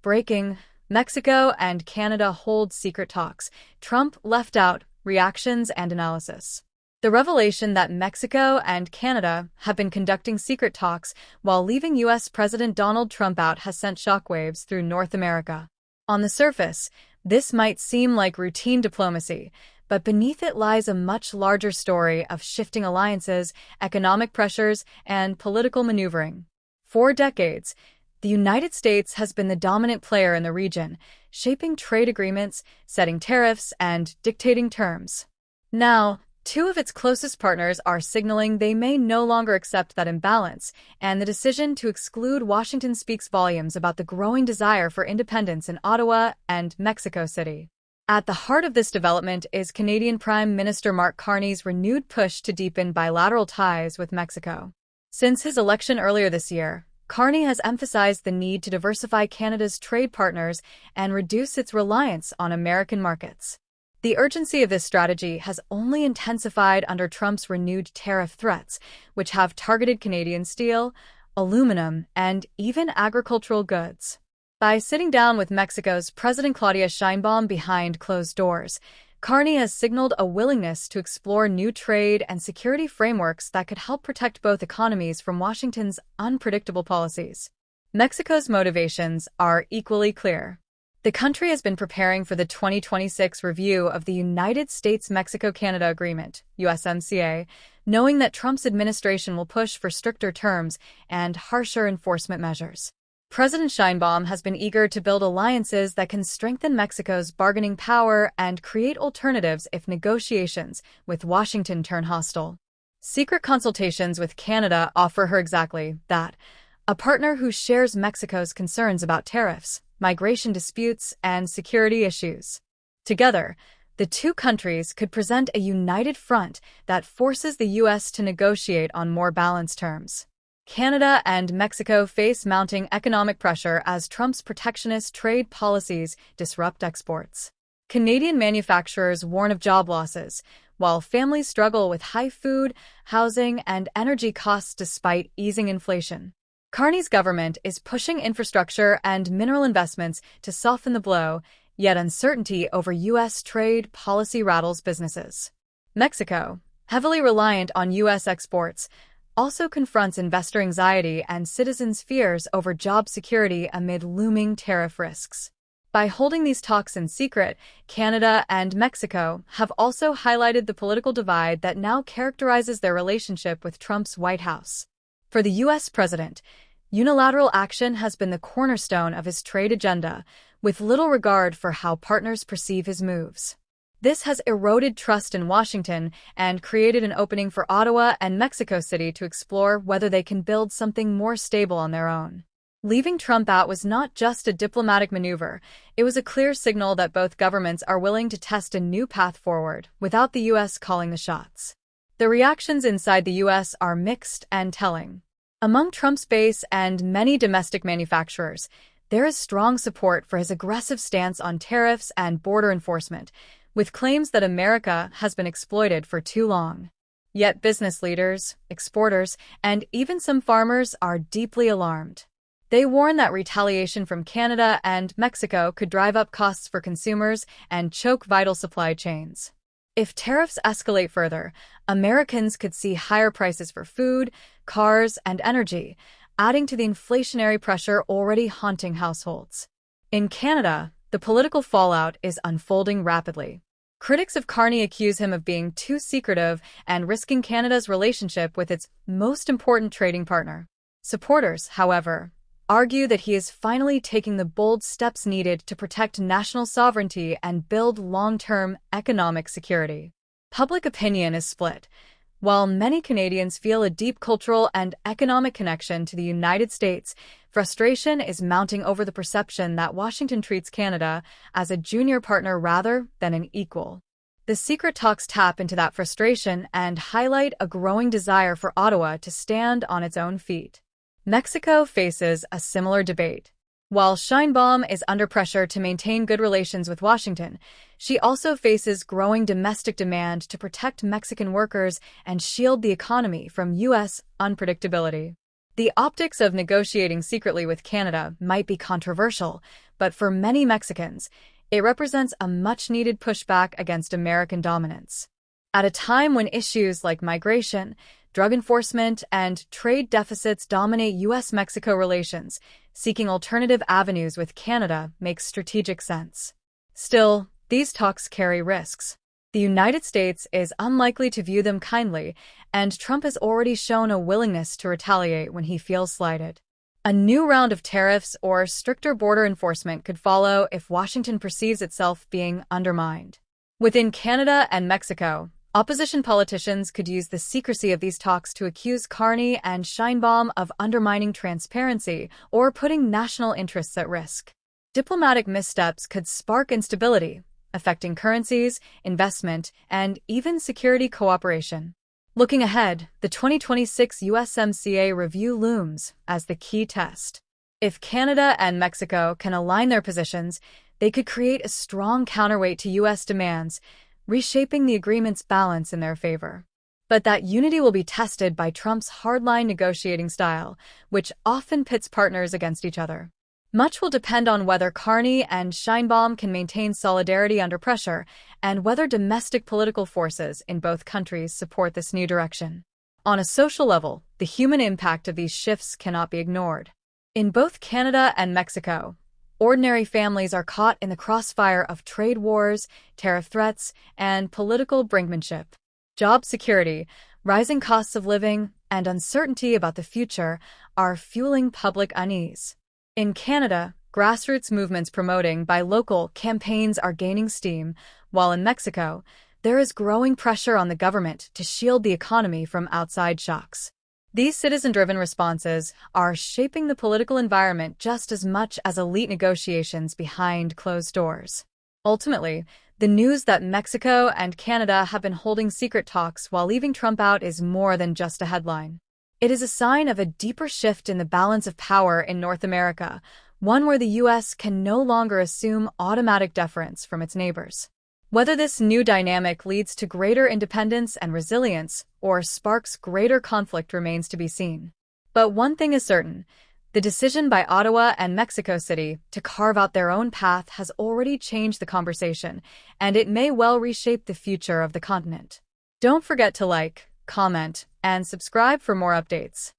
Breaking: Mexico and Canada hold secret talks. Trump left out reactions and analysis. The revelation that Mexico and Canada have been conducting secret talks while leaving U.S. President Donald Trump out has sent shockwaves through North America. On the surface, this might seem like routine diplomacy, but beneath it lies a much larger story of shifting alliances, economic pressures, and political maneuvering. For decades, the United States has been the dominant player in the region, shaping trade agreements, setting tariffs, and dictating terms. Now, two of its closest partners are signaling they may no longer accept that imbalance, and the decision to exclude Washington speaks volumes about the growing desire for independence in Ottawa and Mexico City. At the heart of this development is Canadian Prime Minister Mark Carney's renewed push to deepen bilateral ties with Mexico. Since his election earlier this year, Carney has emphasized the need to diversify Canada's trade partners and reduce its reliance on American markets. The urgency of this strategy has only intensified under Trump's renewed tariff threats, which have targeted Canadian steel, aluminum, and even agricultural goods. By sitting down with Mexico's President Claudia Sheinbaum behind closed doors, Carney has signaled a willingness to explore new trade and security frameworks that could help protect both economies from Washington's unpredictable policies. Mexico's motivations are equally clear. The country has been preparing for the 2026 review of the United States-Mexico-Canada Agreement, USMCA, knowing that Trump's administration will push for stricter terms and harsher enforcement measures. President Sheinbaum has been eager to build alliances that can strengthen Mexico's bargaining power and create alternatives if negotiations with Washington turn hostile. Secret consultations with Canada offer her exactly that, a partner who shares Mexico's concerns about tariffs, migration disputes, and security issues. Together, the two countries could present a united front that forces the U.S. to negotiate on more balanced terms. Canada and Mexico face mounting economic pressure as Trump's protectionist trade policies disrupt exports. Canadian manufacturers warn of job losses, while families struggle with high food, housing, and energy costs despite easing inflation. Carney's government is pushing infrastructure and mineral investments to soften the blow, yet uncertainty over U.S. trade policy rattles businesses. Mexico, heavily reliant on U.S. exports, also confronts investor anxiety and citizens' fears over job security amid looming tariff risks. By holding these talks in secret, Canada and Mexico have also highlighted the political divide that now characterizes their relationship with Trump's White House. For the U.S. president, unilateral action has been the cornerstone of his trade agenda, with little regard for how partners perceive his moves. This has eroded trust in Washington and created an opening for Ottawa and Mexico City to explore whether they can build something more stable on their own. Leaving Trump out was not just a diplomatic maneuver, it was a clear signal that both governments are willing to test a new path forward without the U.S. calling the shots. The reactions inside the U.S. are mixed and telling. Among Trump's base and many domestic manufacturers, there is strong support for his aggressive stance on tariffs and border enforcement, with claims that America has been exploited for too long. Yet business leaders, exporters, and even some farmers are deeply alarmed. They warn that retaliation from Canada and Mexico could drive up costs for consumers and choke vital supply chains. If tariffs escalate further, Americans could see higher prices for food, cars, and energy, adding to the inflationary pressure already haunting households. In Canada, the political fallout is unfolding rapidly. Critics of Carney accuse him of being too secretive and risking Canada's relationship with its most important trading partner. Supporters, however, argue that he is finally taking the bold steps needed to protect national sovereignty and build long-term economic security. Public opinion is split. While many Canadians feel a deep cultural and economic connection to the United States, frustration is mounting over the perception that Washington treats Canada as a junior partner rather than an equal. The secret talks tap into that frustration and highlight a growing desire for Ottawa to stand on its own feet. Mexico faces a similar debate. While Sheinbaum is under pressure to maintain good relations with Washington, she also faces growing domestic demand to protect Mexican workers and shield the economy from U.S. unpredictability. The optics of negotiating secretly with Canada might be controversial, but for many Mexicans, it represents a much-needed pushback against American dominance. At a time when issues like migration, drug enforcement, and trade deficits dominate U.S.-Mexico relations, seeking alternative avenues with Canada makes strategic sense. Still, these talks carry risks. The United States is unlikely to view them kindly, and Trump has already shown a willingness to retaliate when he feels slighted. A new round of tariffs or stricter border enforcement could follow if Washington perceives itself being undermined. Within Canada and Mexico, opposition politicians could use the secrecy of these talks to accuse Carney and Sheinbaum of undermining transparency or putting national interests at risk. Diplomatic missteps could spark instability, affecting currencies, investment, and even security cooperation. Looking ahead, the 2026 USMCA review looms as the key test. If Canada and Mexico can align their positions, they could create a strong counterweight to U.S. demands, reshaping the agreement's balance in their favor. But that unity will be tested by Trump's hardline negotiating style, which often pits partners against each other. Much will depend on whether Carney and Sheinbaum can maintain solidarity under pressure and whether domestic political forces in both countries support this new direction. On a social level, the human impact of these shifts cannot be ignored. In both Canada and Mexico, ordinary families are caught in the crossfire of trade wars, tariff threats, and political brinkmanship. Job security, rising costs of living, and uncertainty about the future are fueling public unease. In Canada, grassroots movements promoting buy local campaigns are gaining steam, while in Mexico, there is growing pressure on the government to shield the economy from outside shocks. These citizen-driven responses are shaping the political environment just as much as elite negotiations behind closed doors. Ultimately, the news that Mexico and Canada have been holding secret talks while leaving Trump out is more than just a headline. It is a sign of a deeper shift in the balance of power in North America, one where the U.S. can no longer assume automatic deference from its neighbors. Whether this new dynamic leads to greater independence and resilience or sparks greater conflict remains to be seen. But one thing is certain, the decision by Ottawa and Mexico City to carve out their own path has already changed the conversation, and it may well reshape the future of the continent. Don't forget to like, comment, and subscribe for more updates.